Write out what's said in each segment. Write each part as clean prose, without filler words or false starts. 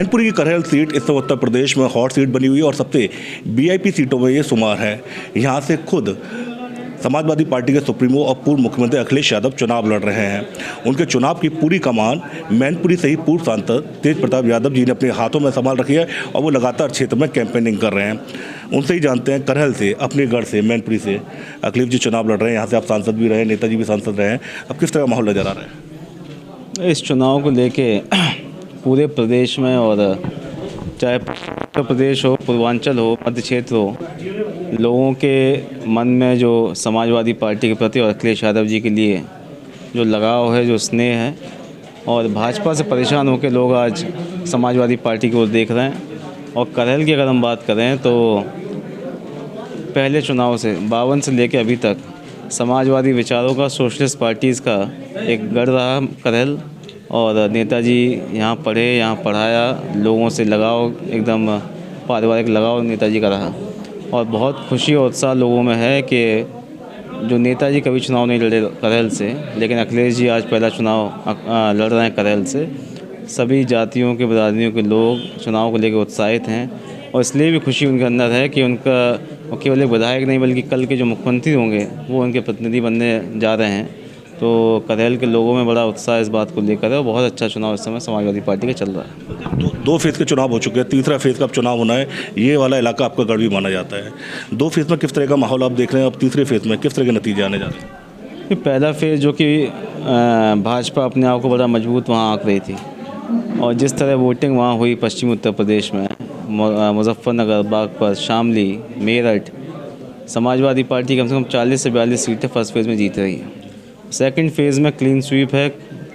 मैनपुरी की करहल सीट इस समय उत्तर प्रदेश में हॉट सीट बनी हुई है और सबसे वीआईपी सीटों में ये शुमार है। यहाँ से खुद समाजवादी पार्टी के सुप्रीमो और पूर्व मुख्यमंत्री अखिलेश यादव चुनाव लड़ रहे हैं। उनके चुनाव की पूरी कमान मैनपुरी से ही पूर्व सांसद तेज प्रताप यादव जी ने अपने हाथों में संभाल रखी है और वो लगातार क्षेत्र में कैंपेनिंग कर रहे हैं। उनसे ही जानते हैं, करहल से, अपने गढ़ से, मैनपुरी से अखिलेश जी चुनाव लड़ रहे हैं। यहाँ से आप सांसद भी रहे, नेताजी भी सांसद रहे हैं। अब किस तरह का माहौल नजर आ रहा है? इस चुनाव को लेके पूरे प्रदेश में, और चाहे उत्तर प्रदेश हो, पूर्वांचल हो, मध्य क्षेत्र हो, लोगों के मन में जो समाजवादी पार्टी के प्रति और अखिलेश यादव जी के लिए जो लगाव है, जो स्नेह है, और भाजपा से परेशान होकर लोग आज समाजवादी पार्टी की ओर देख रहे हैं। और करहल की अगर हम बात करें तो पहले चुनाव से 52 से लेकर अभी तक समाजवादी विचारों का, सोशलिस्ट पार्टीज़ का एक गढ़ रहा करहल। और नेताजी यहाँ पढ़े, यहाँ पढ़ाया, लोगों से लगाव, एकदम पारिवारिक लगाव नेताजी का रहा। और बहुत खुशी और उत्साह लोगों में है कि जो नेताजी कभी चुनाव नहीं लड़े करहल से, लेकिन अखिलेश जी आज पहला चुनाव लड़ रहे हैं करहल से। सभी जातियों के, बिरादरियों के लोग चुनाव को लेकर उत्साहित हैं और इसलिए भी खुशी उनके अंदर है कि उनका केवल एक विधायक नहीं बल्कि कल के जो मुख्यमंत्री होंगे वो उनके प्रतिनिधि बनने जा रहे हैं। तो करहल के लोगों में बड़ा उत्साह इस बात को लेकर है और बहुत अच्छा चुनाव इस समय समाजवादी पार्टी का चल रहा है। दो फेज़ के चुनाव हो चुके हैं, तीसरा फेज़ का अब चुनाव होना है। ये वाला इलाका आपका गढ़ भी माना जाता है। दो फेज़ में किस तरह का माहौल आप देख रहे हैं? अब तीसरे फेज़ में किस तरह के नतीजे आने जा रहे हैं? ये पहला फेज़ जो कि भाजपा अपने आप को बड़ा मजबूत वहाँ आंक रही थी, और जिस तरह वोटिंग वहाँ हुई पश्चिमी उत्तर प्रदेश में, मुजफ्फरनगर, बागपत, शामली, मेरठ, समाजवादी पार्टी कम से कम 40 से 42 सीटें फर्स्ट फेज़ में जीत रही है। सेकंड फेज़ में क्लीन स्वीप है,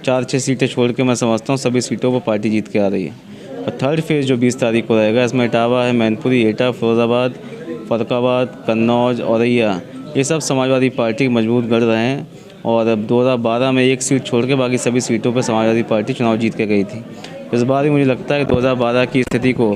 4-6 सीटें छोड़ के मैं समझता हूँ सभी सीटों पर पार्टी जीत के आ रही है। और थर्ड फेज़ जो 20 तारीख को रहेगा, इसमें इटावा है, मैनपुरी, एटा, फिरोजाबाद, फर्रुखाबाद, कन्नौज, औरैया, ये सब समाजवादी पार्टी मजबूत गढ़ रहे हैं। और अब 2012 में एक सीट छोड़ के बाकी सभी सीटों पर समाजवादी पार्टी चुनाव जीत के गई थी। इस बार भी मुझे लगता है कि 2012 की स्थिति को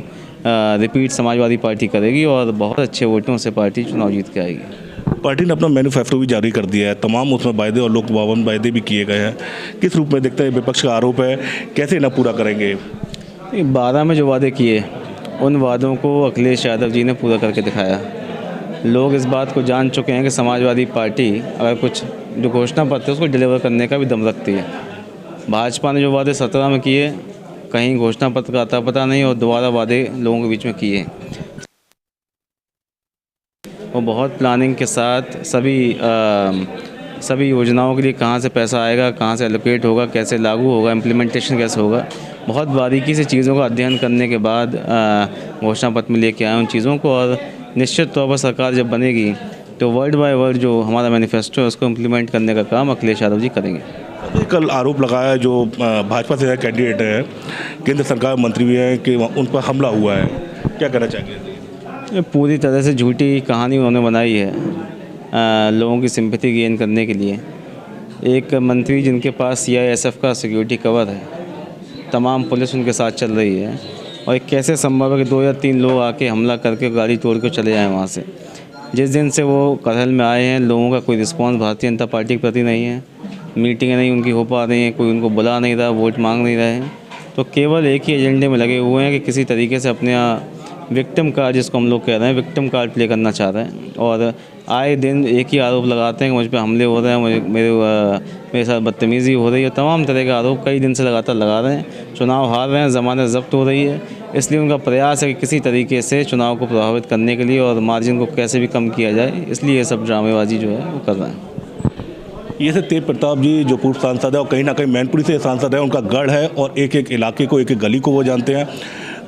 रिपीट समाजवादी पार्टी करेगी और बहुत अच्छे वोटों से पार्टी चुनाव जीत के आएगी। पार्टी ने अपना मैनिफेस्टो भी जारी कर दिया है, तमाम उसमें वायदे और लोक भवन वायदे भी किए गए हैं। किस रूप में देखते हैं? विपक्ष का आरोप है, कैसे इन्हें पूरा करेंगे? 12 में जो वादे किए, उन वादों को अखिलेश यादव जी ने पूरा करके दिखाया। लोग इस बात को जान चुके हैं कि समाजवादी पार्टी अगर कुछ जो घोषणा पत्र है उसको डिलीवर करने का भी दम रखती है। भाजपा ने जो वादे 17 में किए, कहीं घोषणा पत्र का आता पता नहीं, और दोबारा वादे लोगों के बीच में किए। वो बहुत प्लानिंग के साथ सभी योजनाओं के लिए कहाँ से पैसा आएगा, कहाँ से एलोकेट होगा, कैसे लागू होगा, इम्प्लीमेंटेशन कैसे होगा, बहुत बारीकी से चीज़ों का अध्ययन करने के बाद घोषणा पत्र में लेके आए उन चीज़ों को। और निश्चित तौर पर सरकार जब बनेगी तो वर्ड बाय वर्ड जो हमारा मैनिफेस्टो है उसको इम्प्लीमेंट करने का काम अखिलेश यादव जी करेंगे। कल आरोप लगाया जो भाजपा से कैंडिडेट है, केंद्र सरकार मंत्री भी हैं, कि उन पर हमला हुआ है, क्या कहना चाहेंगे? ये पूरी तरह से झूठी कहानी उन्होंने बनाई है लोगों की सिंपैथी गेन करने के लिए। एक मंत्री जिनके पास CISF का सिक्योरिटी कवर है, तमाम पुलिस उनके साथ चल रही है, और एक कैसे संभव है कि 2 या 3 लोग आके हमला करके गाड़ी तोड़ के चले जाएँ वहाँ से। जिस दिन से वो करहल में आए हैं, लोगों का कोई रिस्पॉन्स भारतीय जनता पार्टी के प्रति नहीं है। मीटिंगें नहीं उनकी हो पा रही हैं, कोई उनको बुला नहीं रहा, वोट मांग नहीं रहे हैं। तो केवल एक ही एजेंडे में लगे हुए हैं कि किसी तरीके से अपने विक्टिम कार्ड, जिसको हम लोग कह रहे हैं, विक्टिम कार्ड प्ले करना चाह रहे हैं। और आए दिन एक ही आरोप लगाते हैं कि मुझ पे हमले हो रहे हैं, मेरे साथ बदतमीज़ी हो रही है। तमाम तरह के आरोप कई दिन से लगातार लगा रहे हैं। चुनाव हार रहे हैं, ज़मानत ज़ब्त हो रही है, इसलिए उनका प्रयास है कि किसी तरीके से चुनाव को प्रभावित करने के लिए और मार्जिन को कैसे भी कम किया जाए, इसलिए ये सब ड्रामेबाजी जो है वो कर रहे हैं। ये से तेज प्रताप जी जो पूर्व सांसद है और कहीं ना कहीं मैनपुरी से सांसद है, उनका गढ़ है और एक एक इलाके को, एक एक गली को वो जानते हैं।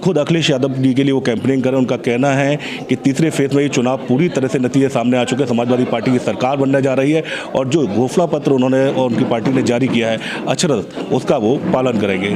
खुद अखिलेश यादव जी के लिए वो कैंपेनिंग करें। उनका कहना है कि तीसरे फेज़ में ये चुनाव पूरी तरह से नतीजे सामने आ चुके हैं। समाजवादी पार्टी की सरकार बनने जा रही है और जो घोषणा पत्र उन्होंने और उनकी पार्टी ने जारी किया है अक्षरशः उसका वो पालन करेंगे।